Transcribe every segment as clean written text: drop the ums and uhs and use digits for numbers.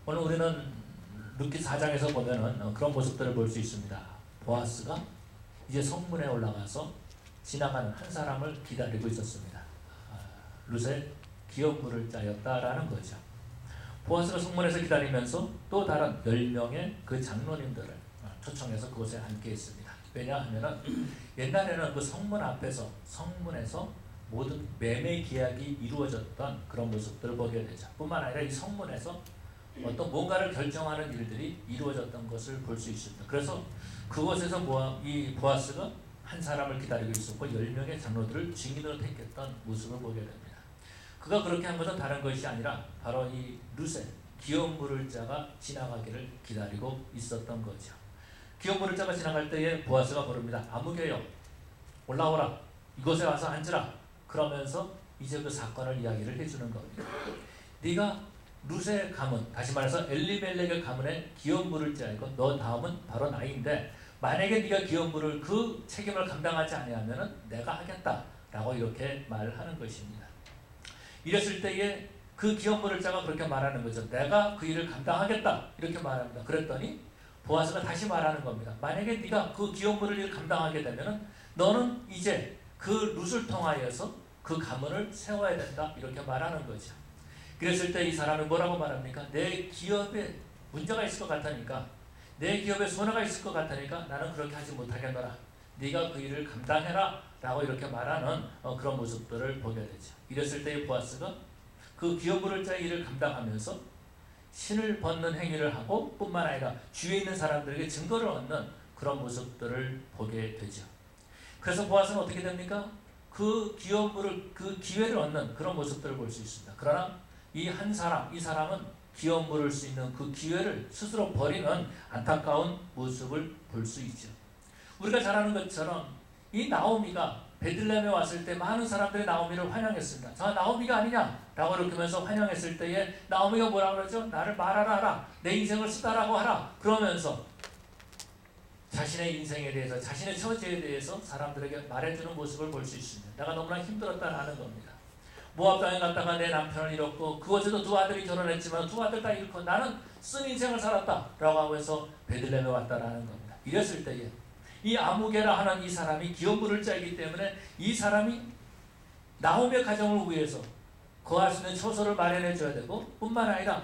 오늘 우리는 룻기 4장에서 보면은 그런 모습들을 볼 수 있습니다. 보아스가 이제 성문에 올라가서 지나가는 한 사람을 기다리고 있었습니다. 룻의 기업 물을 자였다라는 거죠. 보아스가 성문에서 기다리면서 또 다른 10명의 그 장로님들을 초청해서 그곳에 앉게 했습니다. 왜냐하면 옛날에는 그 성문 앞에서 성문에서 모든 매매 계약이 이루어졌던 그런 모습들을 보게 되죠. 뿐만 아니라 이 성문에서 어떤 뭔가를 결정하는 일들이 이루어졌던 것을 볼 수 있습니다. 그래서 그곳에서 이 보아스가 한 사람을 기다리고 있었고 10명의 장로들을 증인으로 택했던 모습을 보게 됩니다. 그가 그렇게 한 것은 다른 것이 아니라 바로 이 룻의 기업 물을 자가 지나가기를 기다리고 있었던 거죠. 기업 물을 자가 지나갈 때에 보아스가 부릅니다. 아무개여 올라오라, 이곳에 와서 앉으라. 그러면서 이제 그 사건을 이야기를 해주는 겁니다. 네가 룻의 가문, 다시 말해서 엘리멜렉의 가문에 기업 물을 자이고 너 다음은 바로 나인데 만약에 네가 기업 물을 그 책임을 감당하지 아니하면은 내가 하겠다라고 이렇게 말하는 것입니다. 이랬을 때에 그 기업 물을 자가 그렇게 말하는 거죠. 내가 그 일을 감당하겠다 이렇게 말합니다. 그랬더니 보아스가 다시 말하는 겁니다. 만약에 네가 그 기업 물을 일을 감당하게 되면은 너는 이제 그 룻을 통하여서 그 가문을 세워야 된다 이렇게 말하는 거죠. 그랬을 때 이 사람은 뭐라고 말합니까? 내 기업에 문제가 있을 것 같으니까, 내 기업에 손해가 있을 것 같으니까 나는 그렇게 하지 못하겠노라. 네가 그 일을 감당해라 라고 이렇게 말하는 그런 모습들을 보게 되죠. 이랬을 때 보아스가 그 기업 물을 자의 일을 감당하면서 신을 벗는 행위를 하고 뿐만 아니라 주위에 있는 사람들에게 증거를 얻는 그런 모습들을 보게 되죠. 그래서 보아스는 어떻게 됩니까? 그 기업 물을, 그 기회를 얻는 그런 모습들을 볼 수 있습니다. 그러나 이 사람은 기업 물을 수 있는 그 기회를 스스로 버리는 안타까운 모습을 볼 수 있죠. 우리가 잘 아는 것처럼 이 나오미가 베들레헴에 왔을 때 많은 사람들이 나오미를 환영했습니다. 저 나오미가 아니냐? 라고 이렇게 하면서 환영했을 때에 나오미가 뭐라고 그러죠? 나를 말하라 하라. 내 인생을 쓰다라고 하라. 그러면서 자신의 인생에 대해서, 자신의 처지에 대해서 사람들에게 말해주는 모습을 볼 수 있습니다. 내가 너무나 힘들었다라는 겁니다. 모압 땅에 갔다가 내 남편을 잃었고 그곳에도 두 아들이 결혼했지만 두 아들 다 잃고 나는 쓴 인생을 살았다 라고 하고 해서 베들레헴에 왔다라는 겁니다. 이랬을 때에 이 아무개라 하는 이 사람이 기업 물을 자이기 때문에 이 사람이 나오미의 가정을 위해서 거할 수 있는 처소를 마련해 줘야 되고 뿐만 아니라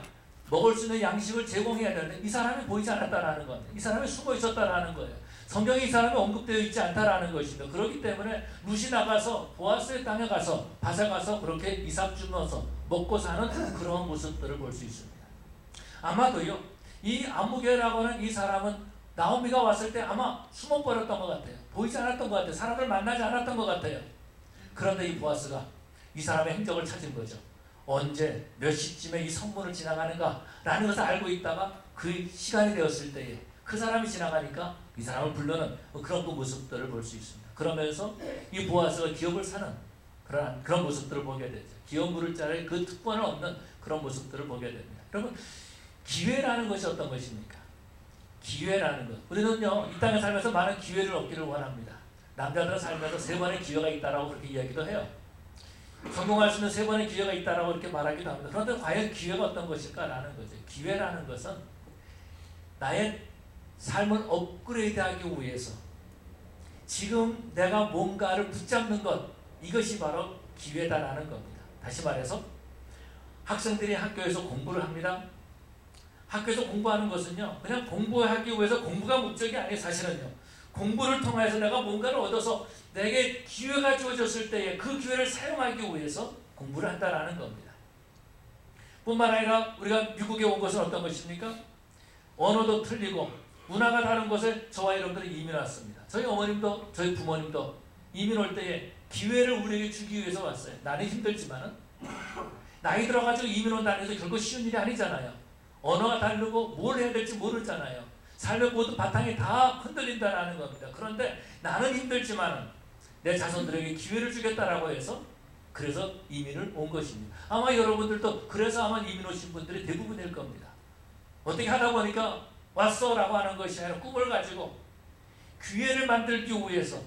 먹을 수 있는 양식을 제공해야 되는데 이 사람이 보이지 않았다라는 겁니다. 이 사람이 숨어 있었다라는 거예요. 성경에 이 사람이 언급되어 있지 않다라는 것입니다. 그렇기 때문에 룻이 나가서 보아스의 땅에 가서 밭에 가서 그렇게 이삭 주면서 먹고 사는 그런 모습들을 볼 수 있습니다. 아마도요 이 아무개라고 하는 이 사람은 나오미가 왔을 때 아마 숨어버렸던 것 같아요. 보이지 않았던 것 같아요. 사람을 만나지 않았던 것 같아요. 그런데 이 보아스가 이 사람의 행적을 찾은 거죠. 언제 몇 시쯤에 이 성문을 지나가는가 라는 것을 알고 있다가 그 시간이 되었을 때에 그 사람이 지나가니까 이 사람을 부르는 그런 그 모습들을 볼 수 있습니다. 그러면서 이 보아스가 기업을 사는 그런 모습들을 보게 되죠. 기업 물을 자의 그 특권을 얻는 그런 모습들을 보게 됩니다. 여러분 기회라는 것이 어떤 것입니까? 기회라는 것. 우리는요 이 땅에 살면서 많은 기회를 얻기를 원합니다. 남자들은 살면서 3번의 기회가 있다라고 그렇게 이야기도 해요. 성공할 수 있는 3번의 기회가 있다라고 이렇게 말하기도 합니다. 그런데 과연 기회가 어떤 것일까라는 거죠. 기회라는 것은 나의 삶을 업그레이드하기 위해서 지금 내가 뭔가를 붙잡는 것, 이것이 바로 기회다라는 겁니다. 다시 말해서 학생들이 학교에서 공부를 합니다. 학교에서 공부하는 것은요 그냥 공부하기 위해서 공부가 목적이 아니에요. 사실은요 공부를 통해서 내가 뭔가를 얻어서 내게 기회가 주어졌을 때에 그 기회를 사용하기 위해서 공부를 한다라는 겁니다. 뿐만 아니라 우리가 미국에 온 것은 어떤 것입니까? 언어도 틀리고 문화가 다른 곳에 저와 여러분들이 이민 왔습니다. 저희 어머님도 저희 부모님도 이민 올 때에 기회를 우리에게 주기 위해서 왔어요. 나는 힘들지만은 나이 들어가지고 이민 온다는 것은 결코 쉬운 일이 아니잖아요. 언어가 다르고 뭘 해야 될지 모르잖아요. 삶의 모든 바탕이 다 흔들린다는 겁니다. 그런데 나는 힘들지만 내 자손들에게 기회를 주겠다라고 해서 그래서 이민을 온 것입니다. 아마 여러분들도 그래서 아마 이민 오신 분들이 대부분일 겁니다. 어떻게 하다 보니까 왔어 라고 하는 것이 아니라 꿈을 가지고 기회를 만들기 위해서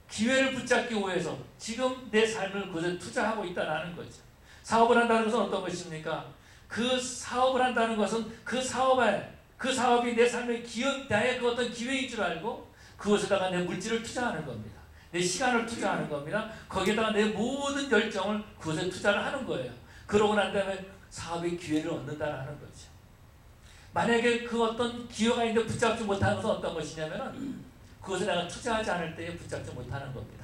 기회를 붙잡기 위해서 지금 내 삶을 그것에 투자하고 있다는 거죠. 사업을 한다는 것은 어떤 것입니까? 그 사업을 한다는 것은 그 사업이 내 삶의 나의 그 어떤 기회인 줄 알고 그것에다가 내 물질을 투자하는 겁니다. 내 시간을 투자하는 겁니다. 거기에다가 내 모든 열정을 그것에 투자를 하는 거예요. 그러고 난 다음에 사업의 기회를 얻는다는 거죠. 만약에 그 어떤 기회가 있는데 붙잡지 못하는 것은 어떤 것이냐면은 그것을 내가 투자하지 않을 때에 붙잡지 못하는 겁니다.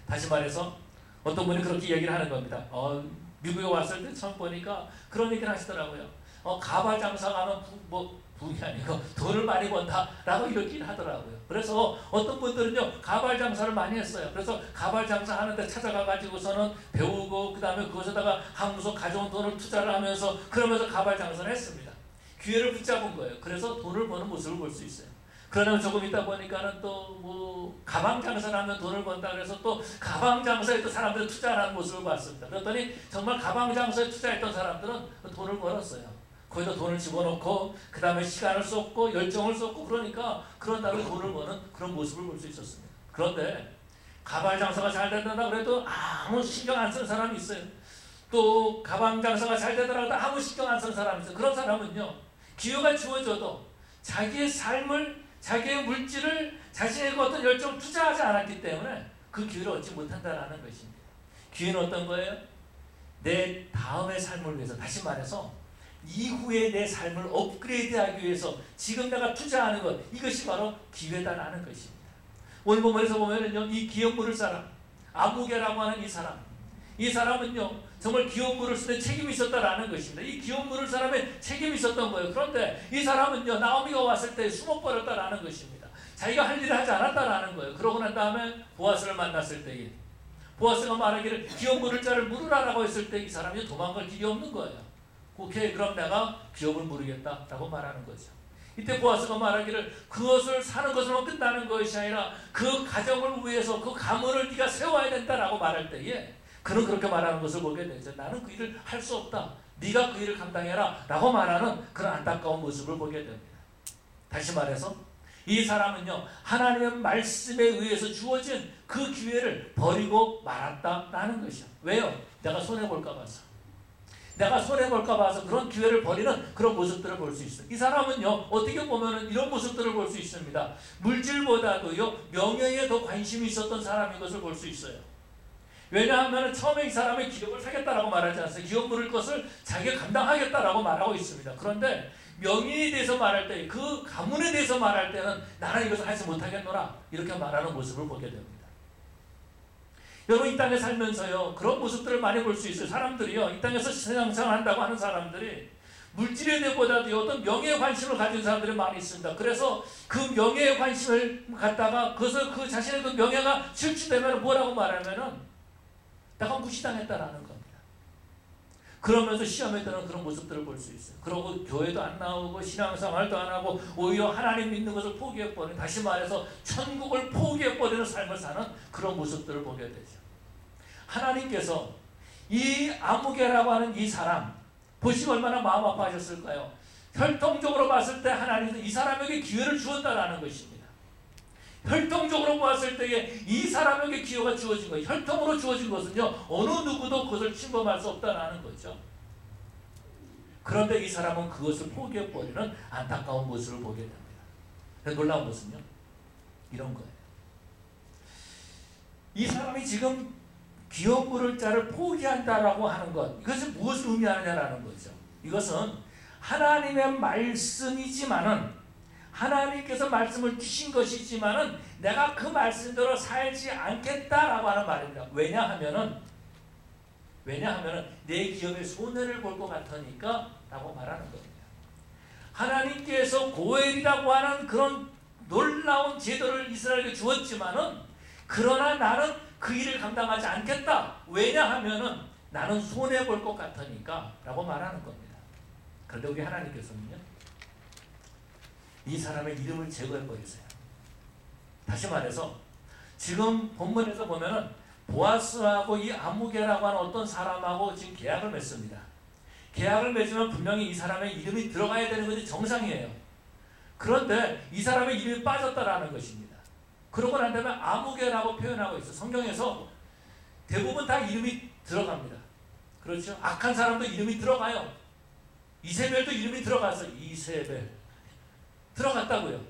다시 말해서 어떤 분이 그렇게 얘기를 하는 겁니다. 미국에 왔을 때 처음 보니까 그런 얘기를 하시더라고요. 가발 장사하면 부이 아니고 돈을 많이 번다라고 이렇게 하더라고요. 그래서 어떤 분들은요 가발 장사를 많이 했어요. 그래서 가발 장사하는데 찾아가가지고서는 배우고 그 다음에 그것에다가 하면서 가져온 돈을 투자를 하면서 그러면서 가발 장사를 했습니다. 기회를 붙잡은 거예요. 그래서 돈을 버는 모습을 볼 수 있어요. 그러나 조금 있다 보니까는 또 가방 장사를 하면 돈을 번다 그래서 또 가방 장사에 또 사람들이 투자하는 모습을 봤습니다. 그랬더니 정말 가방 장사에 투자했던 사람들은 돈을 벌었어요. 거기다 돈을 집어넣고 그 다음에 시간을 쏟고 열정을 쏟고 그러니까 그런 다음에 돈을 버는 그런 모습을 볼 수 있었습니다. 그런데 가발 장사가 잘 된다 그래도 아무 신경 안 쓰는 사람이 있어요. 또 가방 장사가 잘 되더라도 아무 신경 안 쓰는 사람이 있어요. 그런 사람은요 기회가 주어져도 자기의 삶을 자기의 물질을 자신의 어떤 열정을 투자하지 않았기 때문에 그 기회를 얻지 못한다는 것입니다. 기회는 어떤 거예요? 내 다음의 삶을 위해서 다시 말해서 이후에 내 삶을 업그레이드하기 위해서 지금 내가 투자하는 것 이것이 바로 기회다라는 것입니다. 오늘 본문에서 보면은요 이 기업 물을 사람 아무개라고 하는 이 사람은요 정말 기업 물을 쓰는 책임이 있었다라는 것입니다. 이 기업 물을 사람의 책임이 있었던 거예요. 그런데 이 사람은요 나오미가 왔을 때 숨어버렸다라는 것입니다. 자기가 할 일을 하지 않았다라는 거예요. 그러고 난 다음에 보아스를 만났을 때에 보아스가 말하기를 기업 물을 자를 물으라라고 했을 때 이 사람이 도망갈 길이 없는 거예요. 오케이 그럼 내가 기업을 물으겠다라고 말하는 거죠. 이때 보아스가 말하기를 그것을 사는 것으로만 끝나는 것이 아니라 그 가정을 위해서 그 가문을 네가 세워야 된다라고 말할 때에 그는 그렇게 말하는 것을 보게 되죠. 나는 그 일을 할 수 없다. 네가 그 일을 감당해라 라고 말하는 그런 안타까운 모습을 보게 됩니다. 다시 말해서 이 사람은요 하나님의 말씀에 의해서 주어진 그 기회를 버리고 말았다라는 것이요. 왜요? 내가 손해볼까 봐서. 내가 손해볼까 봐서 그런 기회를 버리는 그런 모습들을 볼 수 있어요. 이 사람은요 어떻게 보면 이런 모습들을 볼 수 있습니다. 물질보다도요 명예에 더 관심이 있었던 사람인 것을 볼 수 있어요. 왜냐하면 처음에 이 사람이 기업을 사겠다라고 말하지 않았어요. 기업 물을 것을 자기가 감당하겠다라고 말하고 있습니다. 그런데 명예에 대해서 말할 때 그 가문에 대해서 말할 때는 나는 이것을 하지 못하겠노라 이렇게 말하는 모습을 보게 됩니다. 여러분 이 땅에 살면서요 그런 모습들을 많이 볼 수 있어요. 사람들이요 이 땅에서 신앙생활한다고 하는 사람들이 물질에 대해보다도 어떤 명예에 관심을 가진 사람들이 많이 있습니다. 그래서 그 명예에 관심을 갖다가 그것을 그 자신의 그 명예가 실추되면 뭐라고 말하면은 내가 무시당했다라는 겁니다. 그러면서 시험에 드는 그런 모습들을 볼 수 있어요. 그러고 교회도 안 나오고 신앙생활도 안 하고 오히려 하나님 믿는 것을 포기해버리는 다시 말해서 천국을 포기해버리는 삶을 사는 그런 모습들을 보게 되죠. 하나님께서 이 아무개라고 하는 이 사람 보시고 얼마나 마음 아파하셨을까요? 혈통적으로 봤을 때 하나님은 이 사람에게 기회를 주었다라는 것입니다. 혈통적으로 보았을 때에 이 사람에게 기회가 주어진 거예요. 혈통으로 주어진 것은요 어느 누구도 그것을 침범할 수 없다는 거죠. 그런데 이 사람은 그것을 포기해버리는 안타까운 모습을 보게 됩니다. 놀라운 것은요 이런 거예요. 이 사람이 지금 기업 물을 자를 포기한다라고 하는 것 이것은 무엇을 의미하느냐라는 거죠. 이것은 하나님의 말씀이지만은 하나님께서 말씀을 주신 것이지만은 내가 그 말씀대로 살지 않겠다라고 하는 말입니다. 왜냐하면은 내 기업에 손해를 볼 것 같으니까 라고 말하는 겁니다. 하나님께서 고엘이라고 하는 그런 놀라운 제도를 이스라엘에게 주었지만은 그러나 나는 그 일을 감당하지 않겠다. 왜냐하면은 나는 손해 볼 것 같으니까 라고 말하는 겁니다. 그런데 우리 하나님께서는요 이 사람의 이름을 제거해버리세요. 다시 말해서 지금 본문에서 보면은 보아스하고 이 아무개라고 하는 어떤 사람하고 지금 계약을 맺습니다. 계약을 맺으면 분명히 이 사람의 이름이 들어가야 되는 것이 정상이에요. 그런데 이 사람의 이름이 빠졌다라는 것입니다. 그러고 난 다음에 아무개라고 표현하고 있어요. 성경에서 대부분 다 이름이 들어갑니다. 그렇죠? 악한 사람도 이름이 들어가요. 이세벨도 이름이 들어가서 이세벨 들어갔다고요.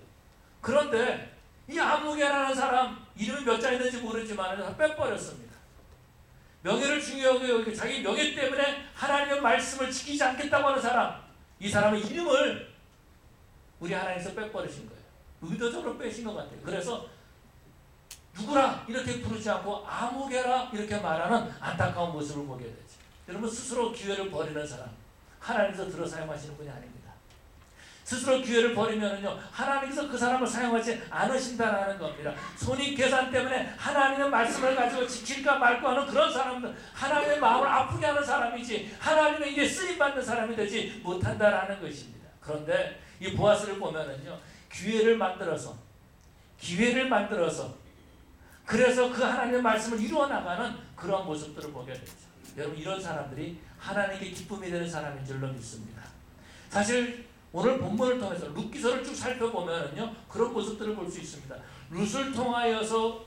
그런데 이 아무개라는 사람 이름이 몇 자 있는지 모르지만 다 빼버렸습니다. 명예를 중요하게 여기고 자기 명예 때문에 하나님의 말씀을 지키지 않겠다고 하는 사람, 이 사람의 이름을 우리 하나님께서 빼버리신 거예요. 의도적으로 빼신 것 같아요. 그래서 누구라 이렇게 부르지 않고 아무개라 이렇게 말하는 안타까운 모습을 보게 되죠. 여러분, 스스로 기회를 버리는 사람, 하나님께서 들어 사용하시는 분이 아닙니다. 스스로 기회를 버리면은요, 하나님께서 그 사람을 사용하지 않으신다라는 겁니다. 손익 계산 때문에 하나님의 말씀을 가지고 지킬까 말까 하는 그런 사람들, 하나님의 마음을 아프게 하는 사람이지 하나님의 이제 쓰임받는 사람이 되지 못한다라는 것입니다. 그런데 이 보아스를 보면은요, 기회를 만들어서 그래서 그 하나님의 말씀을 이루어 나가는 그런 모습들을 보게 되죠. 여러분, 이런 사람들이 하나님께 기쁨이 되는 사람인 줄로 믿습니다. 사실 오늘 본문을 통해서 룻기서를 쭉 살펴보면은요, 그런 모습들을 볼 수 있습니다. 룻을 통하여서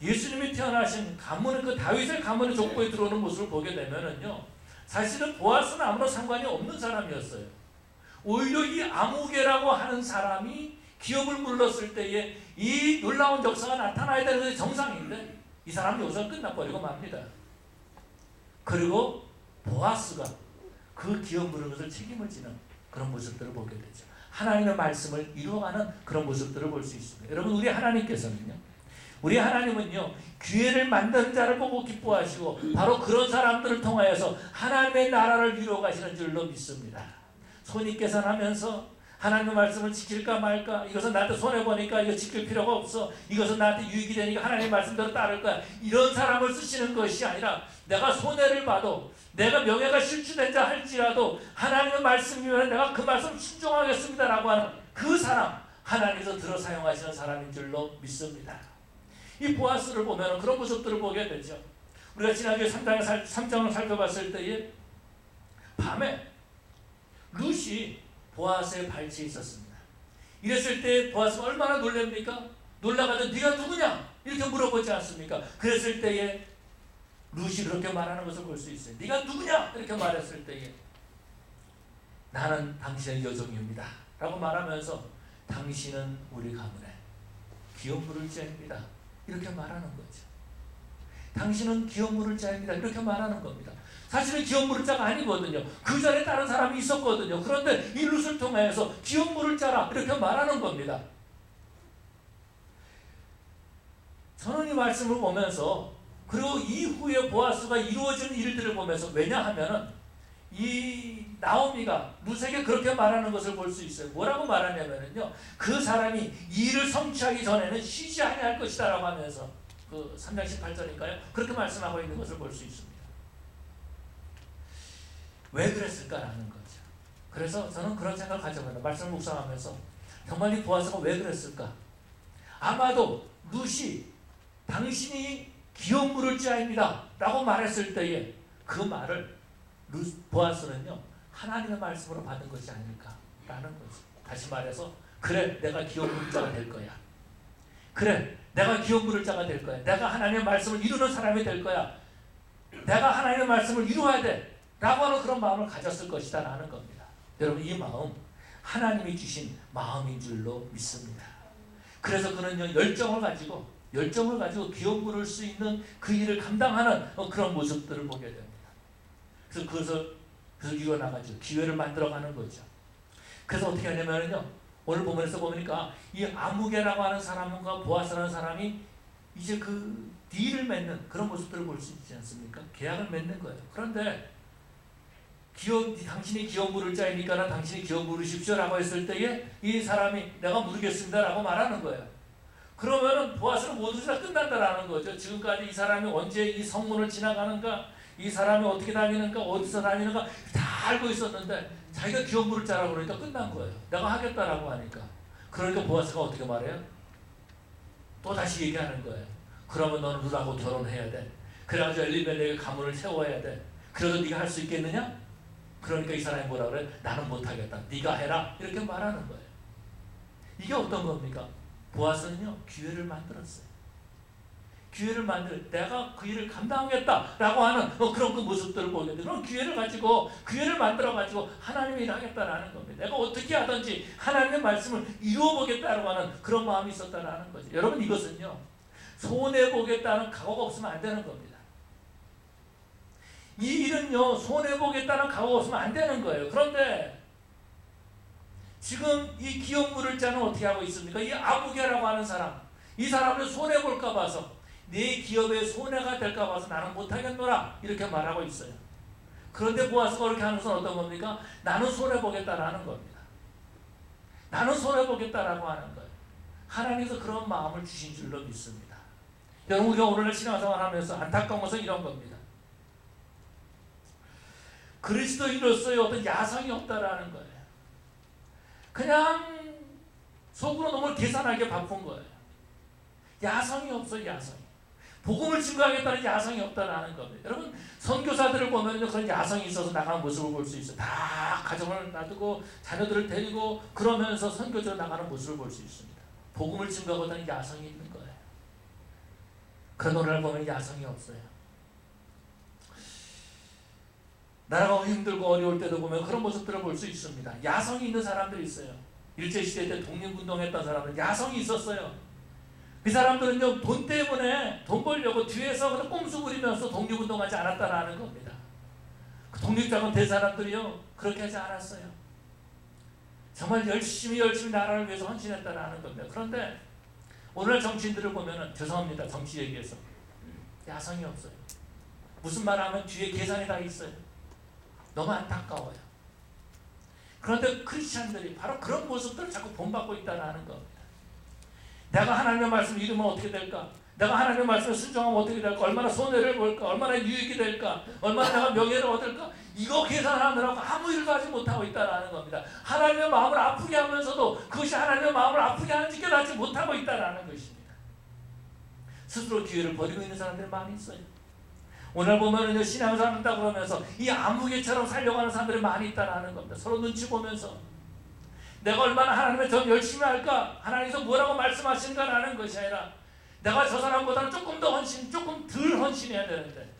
예수님이 태어나신 가문의 그 다윗의 가문의 족보에 들어오는 모습을 보게 되면은요, 사실은 보아스는 아무런 상관이 없는 사람이었어요. 오히려 이 아무개라고 하는 사람이 기업을 물렀을 때에 이 놀라운 역사가 나타나야 되는 것이 정상인데 이 사람은 여기서 끝나버리고 맙니다. 그리고 보아스가 그 기업 물은 것을 책임을 지는 그런 모습들을 보게 되죠. 하나님의 말씀을 이루어가는 그런 모습들을 볼 수 있습니다. 여러분, 우리 하나님은요, 기회를 만드는 자를 보고 기뻐하시고 바로 그런 사람들을 통하여서 하나님의 나라를 이루어가시는 줄로 믿습니다. 손익 계산하면서 하나님의 말씀을 지킬까 말까, 이것은 나한테 손해보니까 이거 지킬 필요가 없어, 이것은 나한테 유익이 되니까 하나님의 말씀대로 따를 거야, 이런 사람을 쓰시는 것이 아니라 내가 손해를 봐도 내가 명예가 실추된다 할지라도 하나님의 말씀이면 내가 그 말씀 순종하겠습니다라고 하는 그 사람, 하나님께서 들어 사용하시는 사람인 줄로 믿습니다. 이 보아스를 보면 그런 모습들을 보게 되죠. 우리가 지난주에 3장을 살펴봤을 때에 밤에 룻이 보아스의 발치에 있었습니다. 이랬을 때 보아스가 얼마나 놀랍니까? 놀라가지고 네가 누구냐? 이렇게 물어보지 않습니까? 그랬을 때에 룻이 그렇게 말하는 것을 볼 수 있어요. 네가 누구냐? 이렇게 말했을 때에 나는 당신의 여종입니다 라고 말하면서 당신은 우리 가문에 기업 물을 자입니다 이렇게 말하는 거죠. 당신은 기업 물을 자입니다 이렇게 말하는 겁니다. 사실은 기업 물을 자가 아니거든요. 그 전에 다른 사람이 있었거든요. 그런데 이 룻을 통해서 기업 물을 자라 이렇게 말하는 겁니다. 저는 이 말씀을 보면서, 그리고 이후에 보아스가 이루어진 일들을 보면서, 왜냐하면은 이 나오미가 룻에게 그렇게 말하는 것을 볼 수 있어요. 뭐라고 말하냐면은요, 그 사람이 이 일을 성취하기 전에는 쉬지 아니할 것이다 라고 하면서 그 3장 18절인가요? 그렇게 말씀하고 있는 것을 볼 수 있습니다. 왜 그랬을까라는 거죠. 그래서 저는 그런 생각을 가져봅니다. 말씀을 묵상하면서 정말 이 보아스가 왜 그랬을까? 아마도 룻이 당신이 기업 물을 자입니다 라고 말했을 때에 그 말을 보아스는요, 하나님의 말씀으로 받은 것이 아닐까라는 거죠. 다시 말해서, 그래, 내가 기업 물을 자가 될 거야. 그래, 내가 기업 물을 자가 될 거야. 내가 하나님의 말씀을 이루는 사람이 될 거야. 내가 하나님의 말씀을 이루어야 돼 라고 하는 그런 마음을 가졌을 것이다 라는 겁니다. 여러분, 이 마음 하나님이 주신 마음인 줄로 믿습니다. 그래서 그는요, 열정을 가지고 기업 물을 수 있는 그 일을 감당하는 그런 모습들을 보게 됩니다. 그래서 그것을 이루어나가죠. 기회를 만들어가는 거죠. 그래서 어떻게 하냐면요, 오늘 본문에서 보니까 이 아무개라고 하는 사람과 보아스라는 사람이 이제 그 딜을 맺는 그런 모습들을 볼 수 있지 않습니까? 계약을 맺는 거예요. 그런데 당신이 기업 물을 자이니까 당신이 기업 물으십시오 라고 했을 때에 이 사람이 내가 물으겠습니다 라고 말하는 거예요. 그러면은 보아스는 모두 다 끝난다라는 거죠. 지금까지 이 사람이 언제 이 성문을 지나가는가, 이 사람이 어떻게 다니는가, 어디서 다니는가 다 알고 있었는데 자기가 기업 물을 자라고 그러니까 끝난 거예요. 내가 하겠다라고 하니까. 그러니까 보아스가 어떻게 말해요? 또 다시 얘기하는 거예요. 그러면 너는 룻하고 결혼해야 돼. 그래가지고 엘리멜렉의 가문을 세워야 돼. 그래도 네가 할 수 있겠느냐? 그러니까 이 사람이 뭐라 그래? 나는 못하겠다. 네가 해라. 이렇게 말하는 거예요. 이게 어떤 겁니까? 보아스는요, 기회를 만들었어요. 기회를 만들, 내가 그 일을 감당하겠다라고 하는 그런 그 모습들을 보게 돼. 그런 기회를 가지고, 기회를 만들어 가지고 하나님의 일을 하겠다라는 겁니다. 내가 어떻게 하든지 하나님의 말씀을 이루어 보겠다라고 하는 그런 마음이 있었다라는 거죠. 여러분, 이것은요, 손해 보겠다는 각오가 없으면 안 되는 겁니다. 이 일은요, 손해 보겠다는 각오가 없으면 안 되는 거예요. 그런데 지금 이 기업물을 자는 어떻게 하고 있습니까? 이 아무개라고 하는 사람, 이 사람을 손해 볼까 봐서, 내 기업에 손해가 될까 봐서 나는 못하겠노라 이렇게 말하고 있어요. 그런데 보아스가 그렇게 하는 것은 어떤 겁니까? 나는 손해 보겠다라는 겁니다. 나는 손해 보겠다라고 하는 거예요. 하나님께서 그런 마음을 주신 줄로 믿습니다. 여러분, 우리가 오늘날 신앙생활 하면서 안타까운 것은 이런 겁니다. 그리스도인으로서의 어떤 야성이 없다라는 거예요. 그냥 속으로 너무 계산하게 바쁜 거예요. 야성이 없어요. 야성이. 복음을 증거하겠다는 야성이 없다라는 겁니다. 여러분, 선교사들을 보면 그런 야성이 있어서 나가는 모습을 볼 수 있어요. 다 가정을 놔두고 자녀들을 데리고 그러면서 선교지로 나가는 모습을 볼 수 있습니다. 복음을 증거하고는 야성이 있는 거예요. 그런 오늘날 보면 야성이 없어요. 나라가 힘들고 어려울 때도 보면 그런 모습들을 볼 수 있습니다. 야성이 있는 사람들이 있어요. 일제시대 때 독립운동했던 사람들, 야성이 있었어요. 그 사람들은요, 돈 때문에, 돈 벌려고 뒤에서 그냥 꼼수 부리면서 독립운동하지 않았다라는 겁니다. 그 독립자금 된 사람들이요, 그렇게 하지 않았어요. 정말 열심히 나라를 위해서 헌신했다라는 겁니다. 그런데 오늘 정치인들을 보면은, 죄송합니다, 정치 얘기해서 야성이 없어요. 무슨 말 하면 뒤에 계산이 다 있어요. 너무 안타까워요. 그런데 크리스찬들이 바로 그런 모습들을 자꾸 본받고 있다는 겁니다. 내가 하나님의 말씀을 잃으면 어떻게 될까? 내가 하나님의 말씀을 순종하면 어떻게 될까? 얼마나 손해를 볼까? 얼마나 유익이 될까? 얼마나 내가 명예를 얻을까? 이거 계산하느라고 아무 일도 하지 못하고 있다는 겁니다. 하나님의 마음을 아프게 하면서도 그것이 하나님의 마음을 아프게 하는지 깨닫지 못하고 있다는 것입니다. 스스로 기회를 버리고 있는 사람들이 많이 있어요. 오늘 보면은 신앙생활 한다 그러면서 이 아무개처럼 살려고 하는 사람들이 많이 있다는 겁니다. 서로 눈치 보면서 내가 얼마나 하나님의 더 열심히 할까? 하나님께서 뭐라고 말씀하신가라는 것이 아니라 내가 저 사람보다는 조금 더 조금 덜 헌신해야 되는데,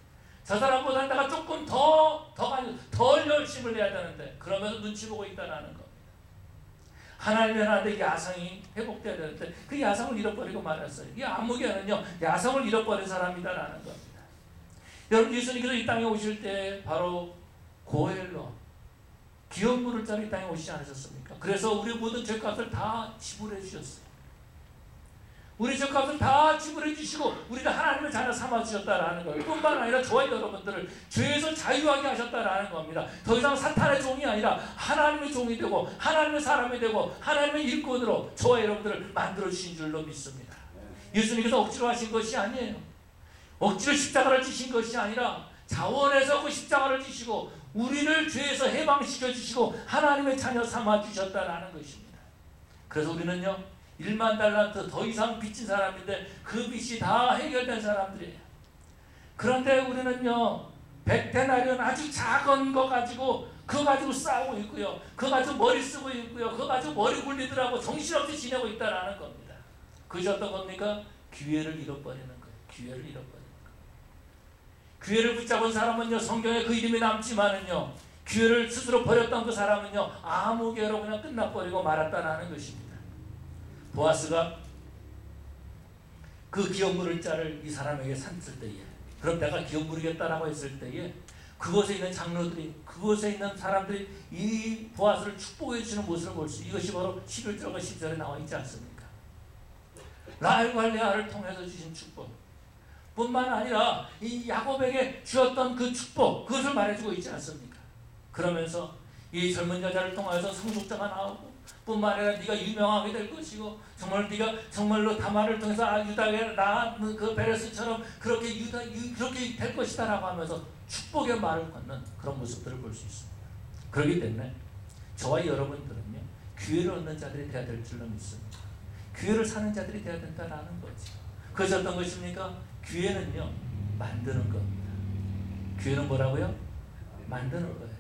저 사람보다는 내가 조금 덜 열심을 해야 되는데, 그러면서 눈치 보고 있다는 겁니다. 하나님의 나라의 야성이 회복돼야 되는데 그 야성을 잃어버리고 말았어요. 이 아무개는요, 야성을 잃어버린 사람이다라는 겁니다. 여러분, 예수님께서 이 땅에 오실 때 바로 고엘로 기업물을 짜는 이 땅에 오시지 않으셨습니까? 그래서 우리 모든 죄값을 다 지불해 주셨어요. 우리 죄값을 다 지불해 주시고 우리를 하나님의 자녀 삼아 주셨다라는 거예요. 뿐만 아니라 저와 여러분들을 죄에서 자유하게 하셨다라는 겁니다. 더 이상 사탄의 종이 아니라 하나님의 종이 되고 하나님의 사람이 되고 하나님의 일꾼으로 저와 여러분들을 만들어 주신 줄로 믿습니다. 예수님께서 억지로 하신 것이 아니에요. 억지로 십자가를 지신 것이 아니라 자원해서 그 십자가를 지시고 우리를 죄에서 해방시켜 주시고 하나님의 자녀 삼아 주셨다라는 것입니다. 그래서 우리는요, 1만 달란트 더 이상 빚진 사람인데 그 빚이 다 해결된 사람들이에요. 그런데 우리는요, 100데나리온 아주 작은 거 가지고 그거 가지고 싸우고 있고요, 그거 가지고 머리 쓰고 있고요, 그거 가지고 머리 굴리더라고 정신없이 지내고 있다라는 겁니다. 그것이 어떤 겁니까? 기회를 잃어버리는 거예요. 기회를 잃어버리는 거예요. 기회를 붙잡은 사람은요, 성경에 그 이름이 남지만은요, 기회를 스스로 버렸던 그 사람은요, 아무개로 그냥 끝나버리고 말았다는 것입니다. 보아스가 그 기업물을 자를 이 사람에게 샀을 때에, 그럼 내가 기업물이겠다라고 했을 때에 그곳에 있는 장로들이, 그곳에 있는 사람들이 이 보아스를 축복해 주는 모습을 볼 수, 이것이 바로 11절과 10절에 나와 있지 않습니까? 라헬과 레아를 통해서 주신 축복 뿐만 아니라 이 야곱에게 주었던 그 축복, 그것을 말해주고 있지 않습니까? 그러면서 이 젊은 여자를 통해서 성숙자가 나오고 뿐만 아니라 네가 유명하게 될 것이고 정말 네가 정말로 다말을 통해서 유다에 낳은 그 베레스처럼 그렇게 될 것이다라고 하면서 축복의 말을 건는 그런 모습들을 볼 수 있습니다. 그렇기 때문에 저와 여러분들은요, 기회를 얻는 자들이 되어야 될 줄로 믿습니다. 기회를 사는 자들이 되어야 된다는 거죠. 그것이 어떤 것입니까? 기회는요, 만드는 겁니다. 기회는 뭐라고요? 만드는 거예요.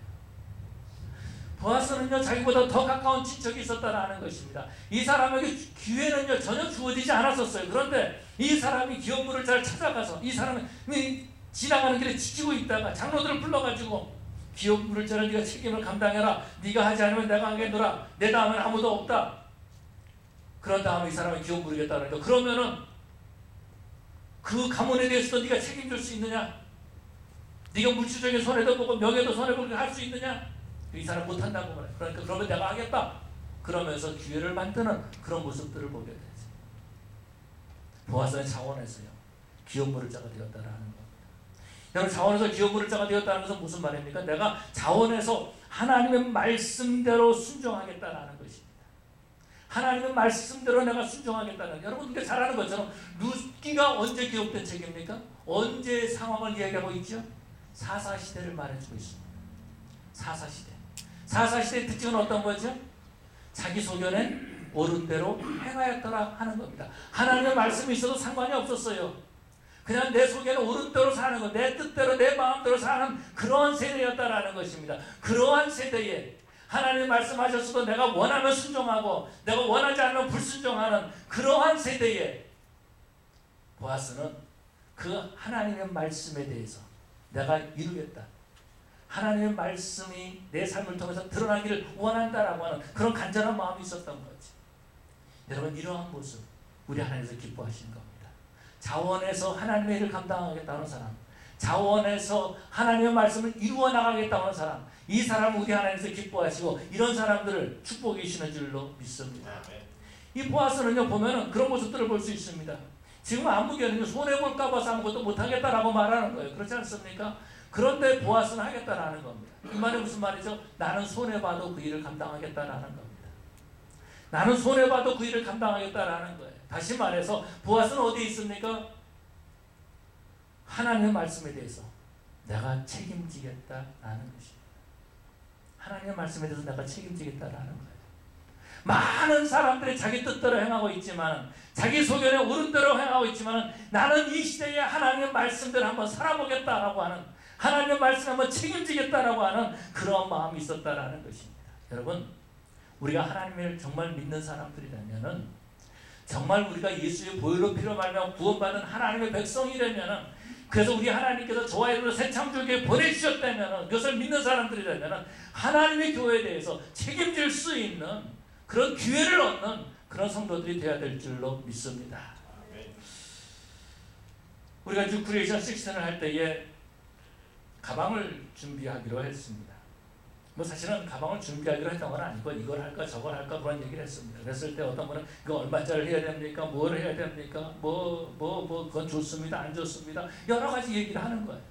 보아스는요 자기보다 더 가까운 친척이 있었다는 것입니다. 이 사람에게 기회는요 전혀 주어지지 않았었어요. 그런데 이 사람이 기업물을 잘 찾아가서 이 사람이 지나가는 길에 지키고 있다가 장로들을 불러가지고 기업물을 자를 네가 책임을 감당해라. 네가 하지 않으면 내가 하겠노라. 내 다음엔 아무도 없다. 그런 다음에 이 사람이 기업물이겠다 그러니까 그러면은 그 가문에 대해서도 네가 책임질 수 있느냐? 네가 물질적인 손해도 보고 명예도 손해보고 할 수 있느냐? 이 사람 못한다고 말해. 그러니까 그러면 내가 하겠다. 그러면서 기회를 만드는 그런 모습들을 보게 되죠. 보아스는 자원에서요 기업물을 자가 되었다라는 겁니다. 여러분 자원에서 기업물을 자가 되었다는 것은 무슨 말입니까? 내가 자원에서 하나님의 말씀대로 순종하겠다라는 것입니다. 하나님의 말씀대로 내가 순종하겠다는 여러분 그러니까 잘 아는 것처럼 룻기가 언제 기업된 책입니까? 언제 상황을 이야기하고 있죠? 사사시대를 말해주고 있습니다. 사사시대. 사사시대의 특징은 어떤 거죠? 자기 소견에 옳은 대로 행하였더라 하는 겁니다. 하나님의 말씀이 있어도 상관이 없었어요. 그냥 내 소견에 옳은 대로 사는 것, 내 뜻대로 내 마음대로 사는 그러한 세대였다라는 것입니다. 그러한 세대에 하나님 말씀하셨어도 내가 원하면 순종하고 내가 원하지 않으면 불순종하는 그러한 세대에 보아스는 그 하나님의 말씀에 대해서 내가 이루겠다. 하나님의 말씀이 내 삶을 통해서 드러나기를 원한다라고 하는 그런 간절한 마음이 있었던 거지. 여러분 이러한 모습 우리 하나님께서 기뻐하시는 겁니다. 자원에서 하나님의 일을 감당하겠다는 사람, 자원에서 하나님의 말씀을 이루어 나가겠다는 사람, 이 사람은 우리 하나님께서 기뻐하시고 이런 사람들을 축복해 주시는 줄로 믿습니다. 이 보아스는요 보면은 그런 모습들을 볼 수 있습니다. 지금 아무개는요 손해볼까 봐서 아무것도 못하겠다라고 말하는 거예요. 그렇지 않습니까? 그런데 보아스는 하겠다라는 겁니다. 이 말이 무슨 말이죠? 나는 손해봐도 그 일을 감당하겠다라는 겁니다. 나는 손해봐도 그 일을 감당하겠다라는 거예요. 다시 말해서 보아스는 어디에 있습니까? 하나님의 말씀에 대해서 내가 책임지겠다라는 것입니다. 하나님의 말씀에 대해서 내가 책임지겠다라는 거예요. 많은 사람들이 자기 뜻대로 행하고 있지만 자기 소견에 옳은 대로 행하고 있지만 나는 이 시대에 하나님의 말씀대로 한번 살아보겠다라고 하는 하나님의 말씀을 한번 책임지겠다라고 하는 그런 마음이 있었다라는 것입니다. 여러분 우리가 하나님을 정말 믿는 사람들이라면은 정말 우리가 예수의 보혈로 피로 말미암아 구원받은 하나님의 백성이라면은 그래서 우리 하나님께서 저와 여러분을 새 창조교회에 보내주셨다면은 그것을 믿는 사람들이라면은 하나님의 교회에 대해서 책임질 수 있는 그런 기회를 얻는 그런 성도들이 되어야 될 줄로 믿습니다. 우리가 뉴크리에이션 16을 할 때에 가방을 준비하기로 했습니다. 뭐 사실은 가방을 준비하기로 했던 건 아니고 이걸 할까 저걸 할까 그런 얘기를 했습니다. 그랬을 때 어떤 분은 이거 얼마짜리 해야 됩니까? 뭘 해야 됩니까? 그건 좋습니다. 안 좋습니다. 여러 가지 얘기를 하는 거예요.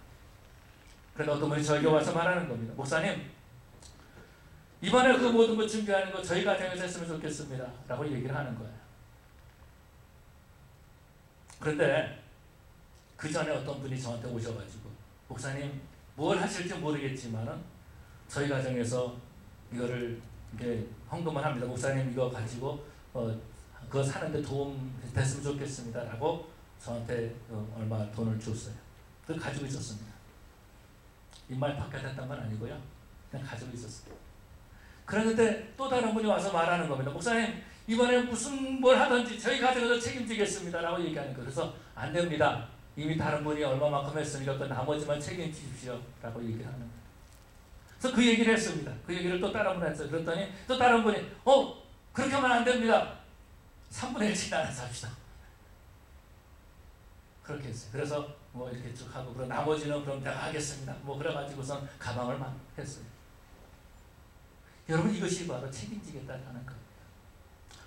그런데 어떤 분이 저에게 와서 말하는 겁니다. 목사님 이번에 그 모든 거 준비하는 거 저희 가정에서 했으면 좋겠습니다. 라고 얘기를 하는 거예요. 그런데 그 전에 어떤 분이 저한테 오셔가지고 목사님 뭘 하실지 모르겠지만은 저희 가정에서 이거를 이렇게 헌금을 합니다. 목사님 이거 가지고 그거 사는데 도움 됐으면 좋겠습니다. 라고 저한테 얼마 돈을 줬어요. 그걸 가지고 있었습니다. 입말 바깥했던 건 아니고요. 그냥 가지고 있었어요. 그런데 또 다른 분이 와서 말하는 겁니다. 목사님 이번에 무슨 뭘 하든지 저희 가정에서 책임지겠습니다. 라고 얘기하는 거예요. 그래서 안 됩니다. 이미 다른 분이 얼마만큼 했으니까 그 나머지만 책임지십시오. 라고 얘기를 하는 거예요. 그래서 그 얘기를 했습니다. 그 얘기를 또 다른 분이 했어요. 그랬더니 또 다른 분이 그렇게 하면 안 됩니다. 3분의 1씩 나눠서 합시다. 그렇게 했어요. 그래서 뭐 이렇게 쭉 하고 그럼 나머지는 그럼 내가 하겠습니다. 뭐 그래가지고선 가방을 막 했어요. 여러분 이것이 바로 책임지겠다는 겁니다.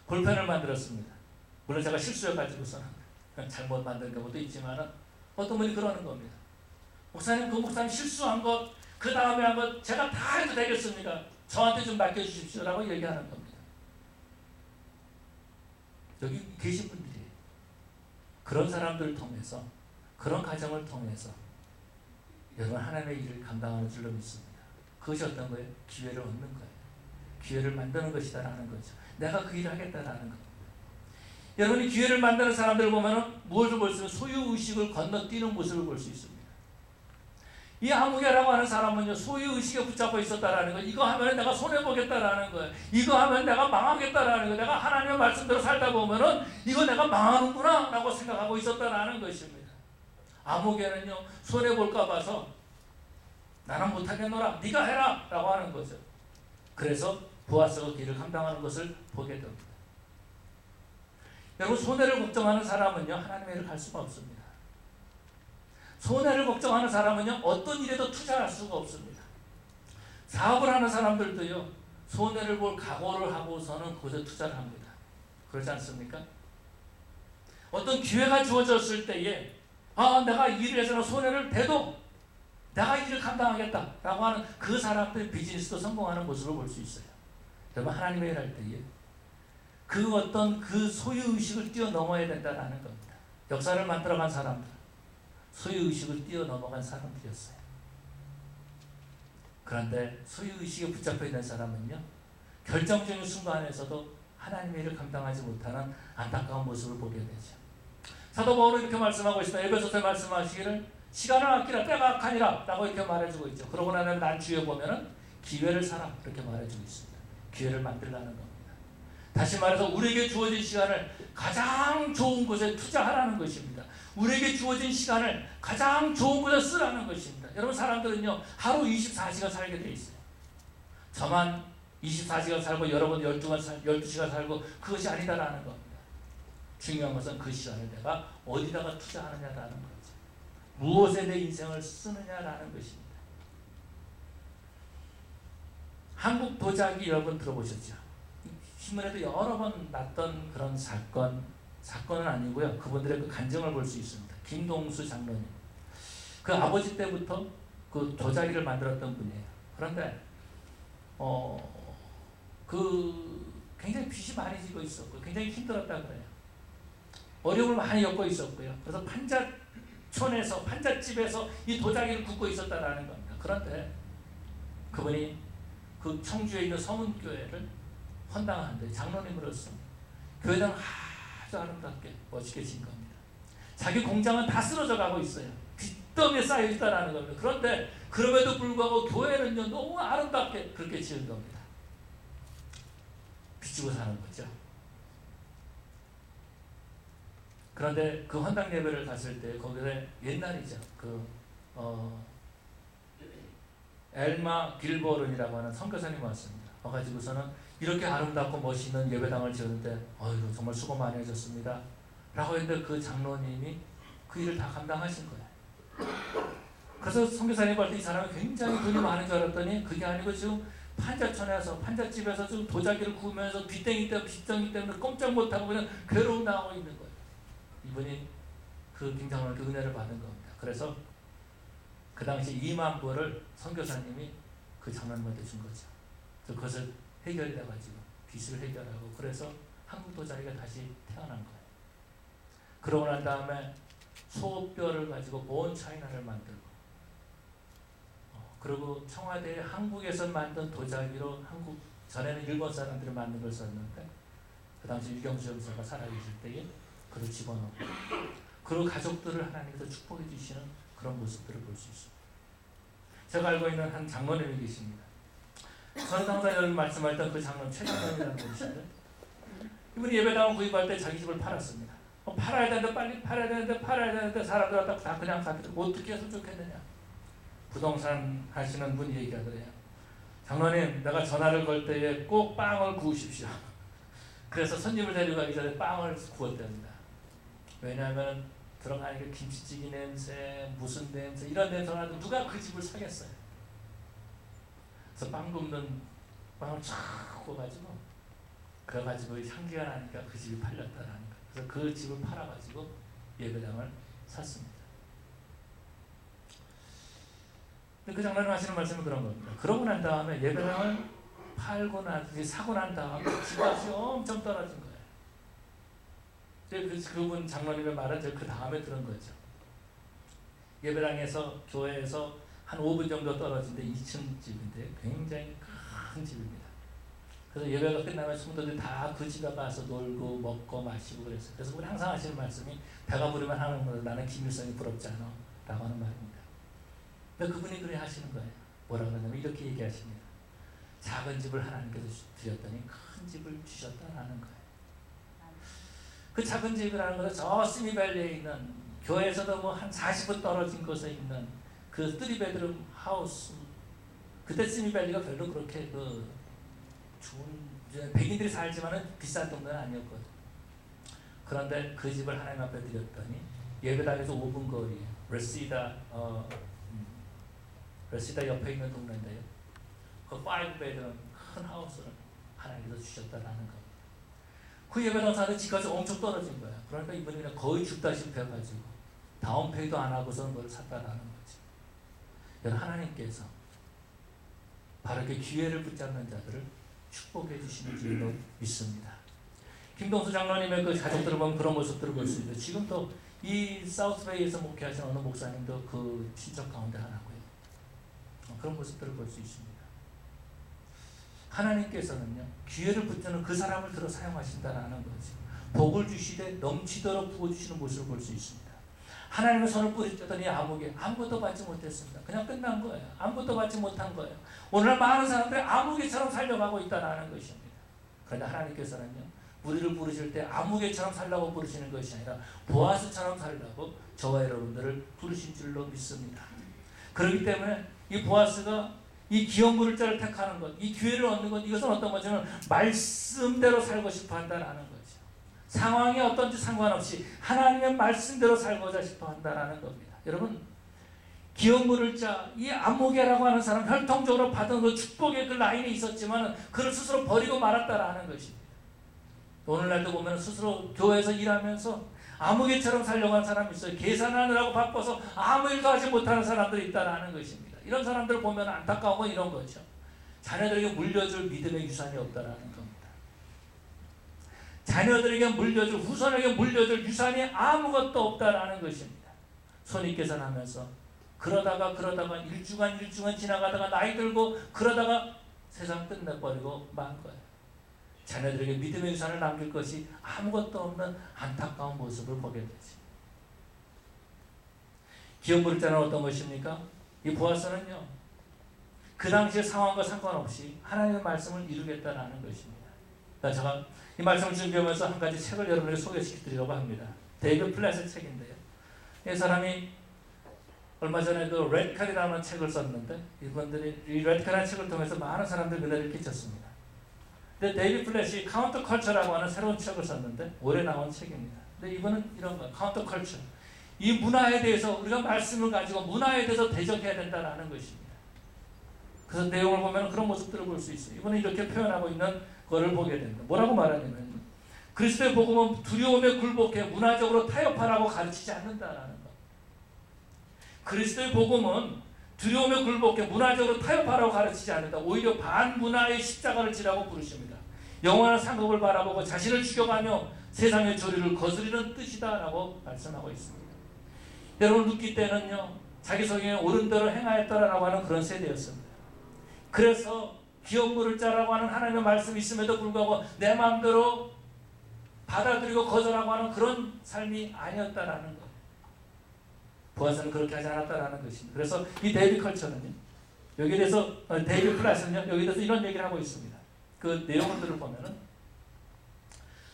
볼펜을 만들었습니다. 물론 제가 실수해가지고서는 잘못 만든 경우도 있지만 어떤 분이 그러는 겁니다. 목사님 그 목사님 실수한 것 그 다음에 한 것 제가 다 해도 되겠습니까? 저한테 좀 맡겨주십시오 라고 얘기하는 겁니다. 여기 계신 분들이 그런 사람들을 통해서 그런 가정을 통해서 여러분 하나님의 일을 감당하는 줄로 믿습니다. 그것이 어떤 거예요? 기회를 얻는 거예요. 기회를 만드는 것이다라는 거죠. 내가 그 일을 하겠다라는 겁니다. 여러분이 기회를 만드는 사람들을 보면 무엇을 볼 수 있으면 소유의식을 건너뛰는 모습을 볼 수 있습니다. 이 아무개라고 하는 사람은요, 소유의식에 붙잡혀 있었다라는 거예요. 이거 하면 내가 손해보겠다라는 거예요. 이거 하면 내가 망하겠다라는 거예요. 내가 하나님의 말씀대로 살다 보면은 이거 내가 망하는구나 라고 생각하고 있었다라는 것입니다. 아무개는요, 손해볼까 봐서 나는 못하겠노라, 네가 해라 라고 하는 거죠. 그래서 보아스가 길을 감당하는 것을 보게 됩니다. 여러분, 손해를 걱정하는 사람은요, 하나님의 일을 갈 수가 없습니다. 손해를 걱정하는 사람은요, 어떤 일에도 투자할 수가 없습니다. 사업을 하는 사람들도요, 손해를 볼 각오를 하고서는 그것에 투자를 합니다. 그렇지 않습니까? 어떤 기회가 주어졌을 때에 내가 이 일을 해서는 손해를 대도 내가 이 일을 감당하겠다 라고 하는 그 사람들의 비즈니스도 성공하는 모습을 볼 수 있어요. 여러분, 하나님의 일할 때에 그 어떤 그 소유의식을 뛰어넘어야 된다는 겁니다. 역사를 만들어간 사람들, 소유의식을 뛰어넘어간 사람들이었어요. 그런데 소유의식에 붙잡혀 있는 사람은요, 결정적인 순간에서도 하나님의 일을 감당하지 못하는 안타까운 모습을 보게 되죠. 사도 바울은 이렇게 말씀하고 있습니다. 에베소서에 말씀하시기를 시간을 아끼라 때가 악하니라 라고 이렇게 말해주고 있죠. 그러고 나면 난주에 보면은 기회를 사라 이렇게 말해주고 있습니다. 기회를 만들라는 겁니다. 다시 말해서 우리에게 주어진 시간을 가장 좋은 곳에 투자하라는 것입니다. 우리에게 주어진 시간을 가장 좋은 곳에 쓰라는 것입니다. 여러분, 사람들은요, 하루 24시간 살게 돼 있어요. 저만 24시간 살고 여러분 12시간 살고 그것이 아니다라는 겁니다. 중요한 것은 그 시간을 내가 어디다가 투자하느냐라는 거죠. 무엇에 내 인생을 쓰느냐라는 것입니다. 한국 도자기 여러분 들어보셨죠? 신문에도 여러 번 났던 그런 사건은 아니고요. 그분들의 그 간증을 볼 수 있습니다. 김동수 장로님. 그 아버지 때부터 그 도자기를 만들었던 분이에요. 그런데 굉장히 빚이 많이 지고 있었고 굉장히 힘들었다 그래요. 어려움을 많이 겪고 있었고요. 그래서 판잣집에서 이 도자기를 굽고 있었다라는 겁니다. 그런데 그분이 그 청주에 있는 성은교회를 헌당하는데 장로님으로서 교회당 아주 아름답게 멋있게 진 겁니다. 자기 공장은 다 쓰러져 가고 있어요. 빚더미에 쌓여 있다라는 겁니다. 그런데 그럼에도 불구하고 교회는요, 너무 아름답게 그렇게 지은 겁니다. 빚지고 사는 거죠. 그런데 그 헌당 예배를 갔을 때 거기에 옛날이죠. 엘마 길버른이라고 하는 선교사님이 왔습니다. 와가지고서는 이렇게 아름답고 멋있는 예배당을 지었는데 정말 수고 많이 하셨습니다 라고 했는데 그 장로님이 그 일을 다 감당하신 거예요. 그래서 선교사님이 볼 때 이 사람이 굉장히 돈이 많은 줄 알았더니 그게 아니고 지금 판잣집에서 지금 도자기를 구우면서 빚덩이 때문에 꼼짝 못하고 그냥 괴로움 당하고 있는 거예요. 이분이 그 김장로님께 은혜를 받은 겁니다. 그래서 그 당시 2만 불을 선교사님이 그 장로님한테 준 거죠. 그것을 해결이 돼가지고 빚을 해결하고 그래서 한국 도자기가 다시 태어난 거예요. 그러고 난 다음에 소뼈를 가지고 본 차이나를 만들고 그리고 청와대에 한국에서 만든 도자기로 전에는 일본 사람들이 만든 걸 썼는데 그 당시 유경수 형사가 살아계실 때에 그걸 집어넣고 그리고 가족들을 하나님께서 축복해 주시는 그런 모습들을 볼 수 있습니다. 제가 알고 있는 한 장로님이 계십니다. 저는 항상 여러분 말씀할 때 그 장로님 최장로님이라는 분이신데 이분이 예배당을 구입할 때 자기 집을 팔았습니다. 팔아야 되는데 빨리 팔아야 되는데 사람들 다 그냥 가더라고요. 어떻게 해서 좋겠느냐. 부동산 하시는 분이 얘기하더래요. 장로님, 내가 전화를 걸 때에 꼭 빵을 구우십시오. 그래서 손님을 데리고 가기 전에 빵을 구웠답니다. 왜냐하면 들어가니까 김치찌개 냄새, 무슨 냄새 이런 냄새가 나도 누가 그 집을 사겠어요. 그래서 빵 굽는 빵을 쫙 구워가지고 그래가지고 향기가 나니까 그 집이 팔렸다라는 거예요. 그래서 그 집을 팔아가지고 예배당을 샀습니다. 그 장로님 하시는 말씀은 그런 겁니다. 그러고 난 다음에 예배당을 사고 난 다음에 집값이 엄청 떨어진 거예요. 그분 장로님의 말은 그 다음에 들은 거죠. 예배당에서 교회에서 한 5분 정도 떨어진데 2층 집인데 굉장히 큰 집입니다. 그래서 예배가 끝나면 성도들이 다 그 집에 가서 놀고 먹고 마시고 그랬어요. 그래서 우리 항상 하시는 말씀이 배가 부르면 하는 거예요. 나는 김일성이 부럽지 않아 라고 하는 말입니다. 근데 그분이 그래 하시는 거예요. 뭐라 그러냐면 이렇게 얘기하십니다. 작은 집을 하나님께서 드렸더니 큰 집을 주셨다라는 거예요. 그 작은 집이라는 것은 저 스미밸리에 있는, 교회에서도 뭐 한 40분 떨어진 곳에 있는 그 3베드룸 하우스. 그때 스미밸리가 별로 그렇게 좋은, 백인들이 살지만은 비싼 동네는 아니었거든. 그런데 그 집을 하나님 앞에 드렸더니 예배당에서 5분 거리에 레시다 옆에 있는 동네인데요. 그 5베드룸 큰 하우스를 하나님께서 주셨다라는 겁니다. 그 예배당 사는 집까지 엄청 떨어진 거야. 그러니까 이분이 그냥 거의 죽다시피 해가지고 다운페이도 안 하고서는 그걸 샀다라는 거지. 여러분, 하나님께서 바로 그 기회를 붙잡는 자들을 축복해 주시는 줄로 믿습니다. 김동수 장로님의 그 가족들을 보면 그런 모습들을 볼 수 있어요. 지금도 이 사우스베이에서 목회하신 어느 목사님도 그 친척 가운데 하나고요. 그런 모습들을 볼 수 있습니다. 하나님께서는요, 기회를 붙드는 그 사람을 들어 사용하신다라는 거죠. 복을 주시되 넘치도록 부어주시는 모습을 볼 수 있습니다. 하나님의 손을 뿌리쳤더니 아무개 아무것도 받지 못했습니다. 그냥 끝난 거예요. 아무것도 받지 못한 거예요. 오늘날 많은 사람들이 아무개처럼 살려가고 있다는 것입니다. 그런데 하나님께서는요, 우리를 부르실 때 아무개처럼 살라고 부르시는 것이 아니라 보아스처럼 살라고 저와 여러분들을 부르신 줄로 믿습니다. 그렇기 때문에 이 보아스가 이 기업물을 자를 택하는 것, 이 기회를 얻는 것, 이것은 어떤 거냐면 말씀대로 살고 싶어 한다는 거죠. 상황이 어떤지 상관없이 하나님의 말씀대로 살고자 싶어 한다는 겁니다. 여러분, 기업물을 자, 이 안목이라고 하는 사람 혈통적으로 받은 그 축복의 그 라인이 있었지만 그를 스스로 버리고 말았다라는 것입니다. 오늘날도 보면 스스로 교회에서 일하면서 아무개처럼 살려고 하는 사람이 있어요. 계산하느라고 바빠서 아무 일도 하지 못하는 사람들이 있다는 것입니다. 이런 사람들을 보면 안타까운 건 이런 거죠. 자녀들에게 물려줄 믿음의 유산이 없다라는 겁니다. 자녀들에게 물려줄, 후손에게 물려줄 유산이 아무것도 없다라는 것입니다. 손익 계산하면서 그러다가 일주간 지나가다가 나이 들고 그러다가 세상 끝내버리고 만 거예요. 자녀들에게 믿음의 유산을 남길 것이 아무것도 없는 안타까운 모습을 보게 되지. 기업물을 자는 어떤 것입니까? 이 보아스는요, 그 당시의 상황과 상관없이 하나님의 말씀을 이루겠다라는 것입니다. 제가 이 말씀을 준비하면서 한 가지 책을 여러분에게 소개시켜드리려고 합니다. 데이비드 플랫의 책인데요. 이 사람이 얼마 전에 그 레디칼이라는 책을 썼는데, 이분들이 이 레디칼이라는 책을 통해서 많은 사람들이 은혜를 끼쳤습니다. 근데 데이비드 플랫이 카운터 컬처라고 하는 새로운 책을 썼는데, 올해 나온 책입니다. 근데 이분은 이런 거예요. 카운터 컬처. 이 문화에 대해서 우리가 말씀을 가지고 문화에 대해서 대적해야 된다는 것입니다. 그래서 내용을 보면 그런 모습들을 볼 수 있어요. 이분은 이렇게 표현하고 있는 것을 보게 됩니다. 뭐라고 말하냐면, 그리스도의 복음은 두려움에 굴복해 문화적으로 타협하라고 가르치지 않는다라는 것. 그리스도의 복음은 두려움에 굴복해 문화적으로 타협하라고 가르치지 않는다. 오히려 반문화의 십자가를 지라고 부르십니다. 영원한 상급을 바라보고 자신을 죽여가며 세상의 조리를 거스리는 뜻이다라고 말씀하고 있습니다. 여러분, 룻기 때는요, 자기 성경에 옳은 대로 행하였다라고 하는 그런 세대였습니다. 그래서 기업물을 짜라고 하는 하나님의 말씀이 있음에도 불구하고 내 마음대로 받아들이고 거절하고 하는 그런 삶이 아니었다라는 거예요. 보아스는 그렇게 하지 않았다라는 것입니다. 그래서 이 데이비드 컬처는요, 여기에 대해서 데이비드 플랫은요, 여기에 대해서 이런 얘기를 하고 있습니다. 그 내용들을 보면은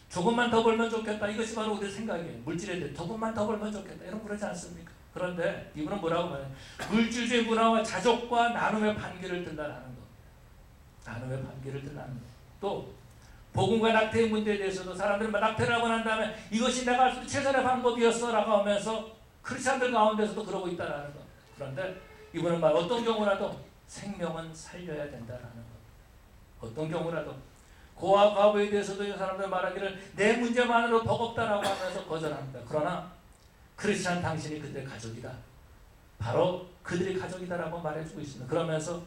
조금만 더 벌면 좋겠다. 이것이 바로 우리의 생각이에요. 물질에 대해 조금만 더 벌면 좋겠다. 이런 그러지 않습니까? 그런데 이분은 뭐라고 말해요? 물질주의 문화와 자족과 나눔의 반기를 든다라는 거. 나눔의 반기를 든다는 거. 또 복음과 낙태의 문제에 대해서도 사람들이 낙태를 하고 난 다음에 이것이 내가 할 수 있는 최선의 방법이었어 라고 하면서 크리스찬들 가운데서도 그러고 있다라는 거. 그런데 이분은 말 어떤 경우라도 생명은 살려야 된다라는 거. 어떤 경우라도 고아 과부에 대해서도 사람들 말하기를 내 문제만으로 버겁다라고 하면서 거절합니다. 그러나 크리스찬 당신이 그들의 가족이다. 바로 그들이 가족이다라고 말해주고 있습니다. 그러면서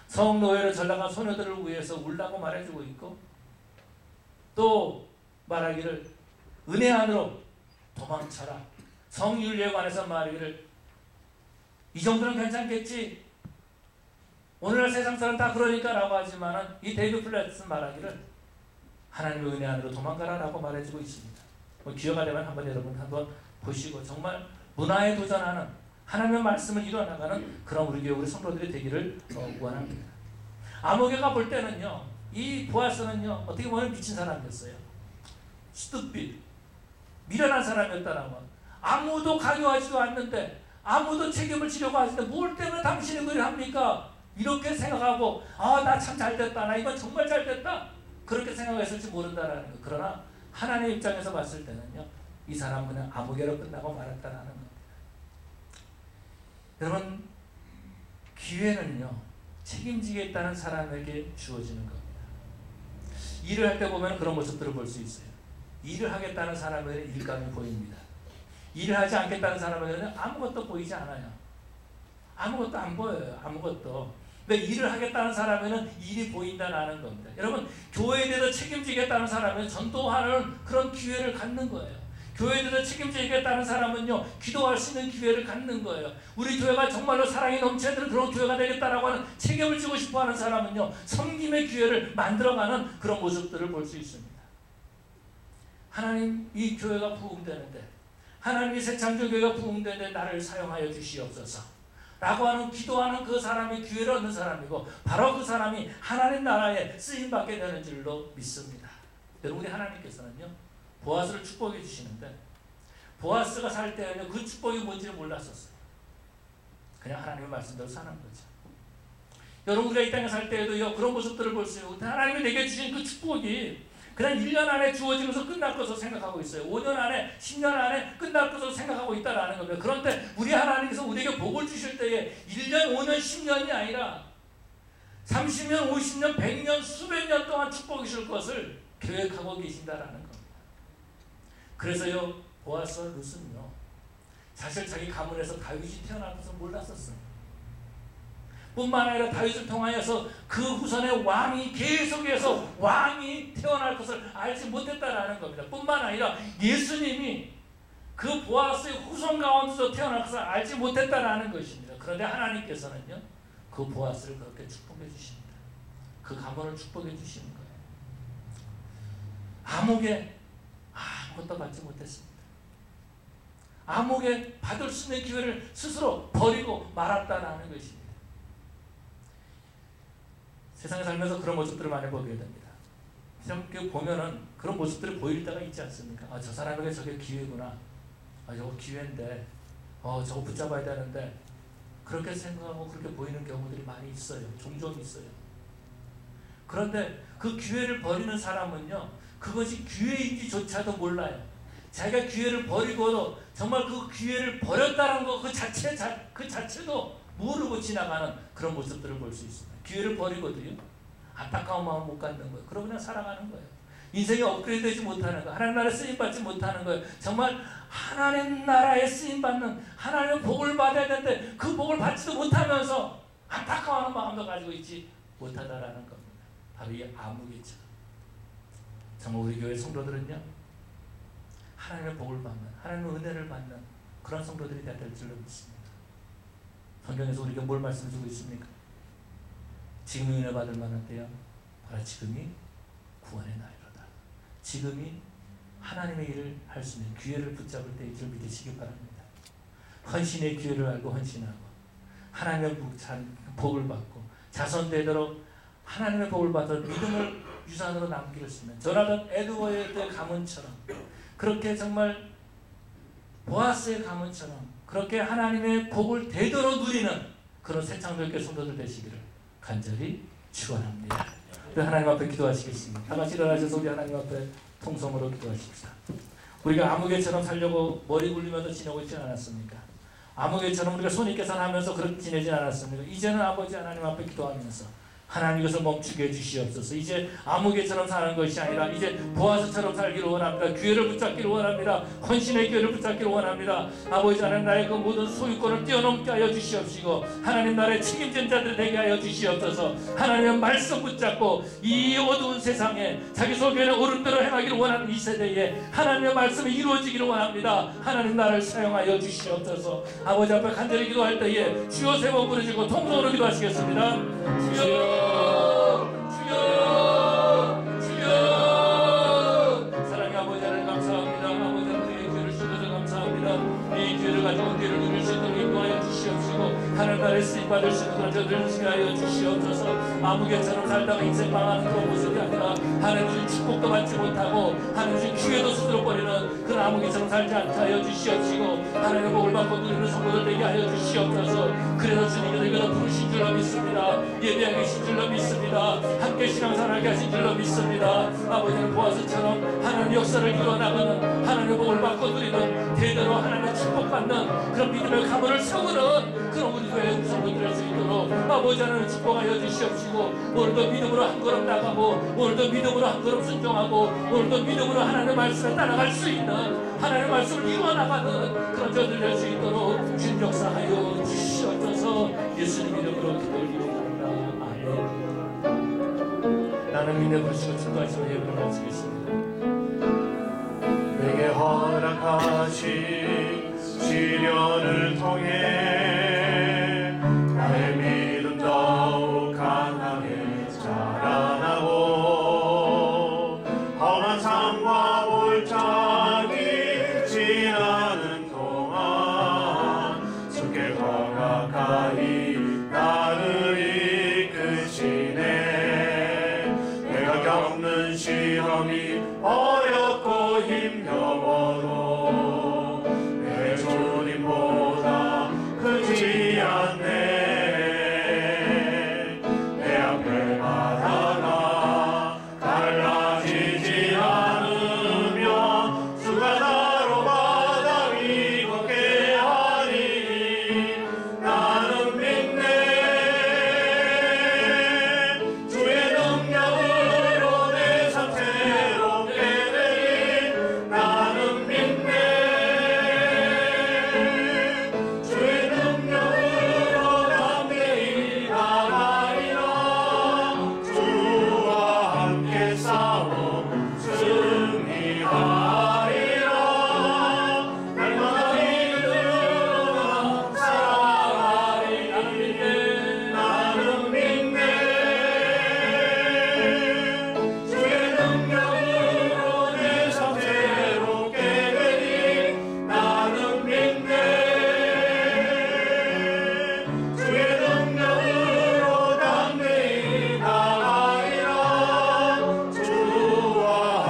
성노예로 전락한 소녀들을 위해서 울라고 말해주고 있고, 또 말하기를 은혜 안으로 도망쳐라. 성윤리에 관해서 말하기를 이 정도는 괜찮겠지. 오늘날 세상 사람 다 그러니까 라고 하지만은 이 데이비드 플랫은 말하기를 하나님의 은혜 안으로 도망가라 라고 말해주고 있습니다. 기회가 되면 한번 여러분 한번 보시고 정말 문화에 도전하는 하나님의 말씀을 이뤄나가는 그런 우리 교회 우리 성도들이 되기를 원합니다. 아모개가 볼 때는요, 이 보아스는요 어떻게 보면 미친 사람이었어요. 스투핏, 미련한 사람이었다는 것. 아무도 강요하지도 않는데, 아무도 책임을 지려고 하시는데 뭘 때문에 당신이 그리 합니까? 이렇게 생각하고 나 참 잘됐다, 나 이건 정말 잘됐다, 그렇게 생각했을지 모른다라는 것. 그러나 하나님의 입장에서 봤을 때는요, 이 사람은 그냥 아무개로 끝나고 말았다라는 겁니다. 여러분, 기회는요 책임지겠다는 사람에게 주어지는 겁니다. 일을 할 때 보면 그런 모습들을 볼 수 있어요. 일을 하겠다는 사람에게는 일감이 보입니다. 일을 하지 않겠다는 사람에게는 아무것도 보이지 않아요. 아무것도 안 보여요. 아무것도. 근데 일을 하겠다는 사람에는 일이 보인다는 겁니다. 여러분, 교회에 대해서 책임지겠다는 사람은 전도하는 그런 기회를 갖는 거예요. 교회에 대해서 책임지겠다는 사람은요, 기도할 수 있는 기회를 갖는 거예요. 우리 교회가 정말로 사랑이 넘치는 그런 교회가 되겠다라고 하는 책임을 지고 싶어하는 사람은요, 섬김의 기회를 만들어가는 그런 모습들을 볼 수 있습니다. 하나님, 이 교회가 부흥되는데, 하나님이 새 창조교회가 부흥되는데 나를 사용하여 주시옵소서 라고 하는 기도하는 그 사람이 기회를 얻는 사람이고, 바로 그 사람이 하나님 나라에 쓰임받게 되는 줄로 믿습니다. 여러분, 우리 하나님께서는요 보아스를 축복해 주시는데, 보아스가 살 때는 그 축복이 뭔지를 몰랐었어요. 그냥 하나님의 말씀대로 사는 거죠. 여러분, 우리가 이 땅에 살 때에도요 그런 모습들을 볼 수 있고, 하나님이 내게 주신 그 축복이 그냥 1년 안에 주어지면서 끝날 것으로 생각하고 있어요. 5년 안에, 10년 안에 끝날 것으로 생각하고 있다는 겁니다. 그런데 우리 하나님께서 우리에게 복을 주실 때에 1년, 5년, 10년이 아니라 30년, 50년, 100년, 수백 년 동안 축복이 줄 것을 계획하고 계신다라는 겁니다. 그래서요, 보아스와 룻은요, 사실 자기 가문에서 다윗이 태어날 것을 몰랐었어요. 뿐만 아니라 다윗을 통하여서 그 후손의 왕이 계속해서 왕이 태어날 것을 알지 못했다라는 겁니다. 뿐만 아니라 예수님이 그 보아스의 후손 가운데서 태어날 것을 알지 못했다라는 것입니다. 그런데 하나님께서는요, 그 보아스를 그렇게 축복해 주십니다. 그 가문을 축복해 주시는 거예요. 아무개 아무것도 받지 못했습니다. 아무개 받을 수 있는 기회를 스스로 버리고 말았다라는 것입니다. 세상에 살면서 그런 모습들을 많이 보게 됩니다. 그 보면은 그런 모습들이 보일 때가 있지 않습니까? 저 사람에게 저게 기회구나. 저거 기회인데, 저거 붙잡아야 되는데, 그렇게 생각하고 그렇게 보이는 경우들이 많이 있어요. 종종 있어요. 그런데 그 기회를 버리는 사람은요, 그것이 기회인지조차도 몰라요. 자기가 기회를 버리고도 정말 그 기회를 버렸다는 것 그 자체도 모르고 지나가는 그런 모습들을 볼 수 있습니다. 기회를 버리고도요, 안타까운 마음 못 갖는 거예요. 그러고 그냥 살아가는 거예요. 인생이 업그레이드 되지 못하는 거예요. 하나님 나라에 쓰임받지 못하는 거예요. 정말 하나님 나라에 쓰임받는, 하나님의 복을 받아야 되는데 그 복을 받지도 못하면서 안타까워하는 마음도 가지고 있지 못하다라는 겁니다. 바로 이 아무개처럼. 정말 우리 교회 성도들은요, 하나님의 복을 받는, 하나님의 은혜를 받는 그런 성도들이 되어야 될 줄로 믿습니다. 성경에서 우리에게 뭘 말씀해주고 있습니까? 지금이 은혜 받을 만한 때야, 바로 지금이 구원의 날이로다. 지금이 하나님의 일을 할 수 있는 기회를 붙잡을 때인 줄 믿으시기 바랍니다. 헌신의 기회를 알고 헌신하고, 하나님의 복을 받고, 자손되도록 하나님의 복을 받아 믿음을 유산으로 남길 수 있는 조나단 에드워드의 가문처럼, 그렇게 정말 보아스의 가문처럼 그렇게 하나님의 복을 되도록 누리는 그런 새 창조교회 성도들 되시기를 간절히 축원합니다. 하나님 앞에 기도하시겠습니다. 다 같이 일어나셔서 우리 하나님 앞에 통성으로 기도하십시다. 우리가 아무개처럼 살려고 머리 굴리면서 지내고 있지 않았습니까? 아무개처럼 우리가 손익계산하면서 그렇게 지내지 않았습니까? 이제는 아버지 하나님 앞에 기도하면서 하나님 이것을 멈추게 해주시옵소서. 이제 아무개처럼 사는 것이 아니라 이제 보아스처럼 살기를 원합니다. 기회를 붙잡기를 원합니다. 헌신의 기회를 붙잡기를 원합니다. 아버지 하나님, 나의 그 모든 소유권을 뛰어넘게 하여 주시옵시고, 하나님 나라의 책임진 자들 되게 하여 주시옵소서. 하나님의 말씀 붙잡고 이 어두운 세상에 자기 소견에 옳은 대로 행하기를 원하는 이 세대에 하나님의 말씀이 이루어지기를 원합니다. 하나님 나를 사용하여 주시옵소서. 아버지 앞에 간절히 기도할 때에 주여 세 번 부르시고 통성으로 기도하시겠습니다. 주여, 사랑의 아버지 하나님 감사합니다. 아버지 하나님, 이 기회를 주셔서 감사합니다. 이 기회를 가지고 기회를 누릴 수 있도록 인도하여 받을 수 있는 그런 저들을 주게 하여 주시옵소서. 아무개처럼 살다가 인생 망하는 그런 모습이 아니라 하나님 주신 축복도 받지 못하고 하나님 주신 기회도 수두룩거리는 그런 아무개처럼 살지 않게 하여 주시옵시고 하나님의 복을 받고 누리는 성도들 되게 하여 주시옵소서. 그래서 주님께서 이거는 부르신 줄로 믿습니다. 예배하게 하신 줄로 믿습니다. 함께 신앙생활하게 하신 줄로 믿습니다. 아버지는 보아스처럼 하나님 역사를 이루어나가는 하나님의 복을 받고 누리는 대대로 하나님의 축복받는 그런 믿음의 가문을 세우는 그런 우리 교회 성도들 할 수 있도록 아버지 하나님 축복하여 주시옵시고 오늘도 믿음으로 한 걸음 나가고 오늘도 믿음으로 한 걸음 순종하고 오늘도 믿음으로 하나님의 말씀을 따라갈 수 있는 하나님의 말씀을 이루어나가는 그런 저들 될 수 있도록 주님 역사하여 주시옵소서. 예수님 이름으로 기도드립니다. 아멘. 나는 믿네 부르시고 축도하시는 예배를 마치겠습니다. 내게 허락하신 시련을 통해 나의 믿음 더욱 강하게 자라나고 험한 삶과 골짜기 지나는 동안 주께 더 가까이 나를 이끄시네. 내가 겪는 시험이 어렵고 힘겨워도 내 주님보다 크지 않네. 내 앞에 바다가 갈라지지 않으며 주가 나로 바다 위 걷게 하리니 나는 믿네. 주의 능력으로 내 삶 새롭게 되리 나는 믿네. 주의 능력으로 담대히 나가리라. 주와 함께 싸워 승리하리라. 날마다 믿음으로 살아가리. 나는 믿네. 주의 능력으로 내 삶 새롭게 되리 나는 믿네. 주의 능력으로 담대히 나가리라. 주와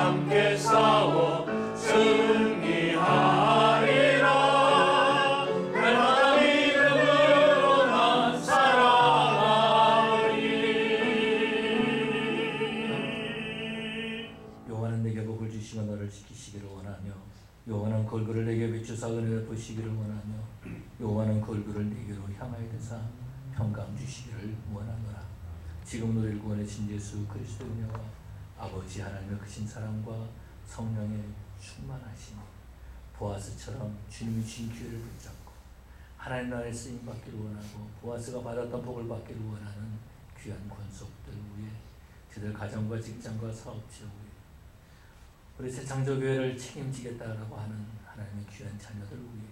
함께 싸워 승리하리라. 날마다 믿음으로만 살아가리. 여호와는 내게 복을 주시며 너를 지키시기를 원하며 여호와는 그 얼굴을 내게 비추사 은혜를 보시기를 원하며 여호와는 그 얼굴을 내게로 향하여 대사 평강 주시기를 원하노라. 지금 우리를 구원하신 예수 그리스도의 은혜와 아버지 하나님의 크신 사랑과 성령의 충만하심 보아스처럼 주님이 주신 기회를 붙잡고 하나님 나라에 쓰임 받기를 원하고 보아스가 받았던 복을 받기를 원하는 귀한 권속들 위에 그들 가정과 직장과 사업체 위에 우리 새창조교회를 책임지겠다라고 하는 하나님의 귀한 자녀들 위해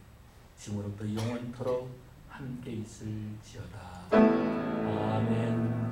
지금으로부터 영원토록 함께 있을지어다. 아멘.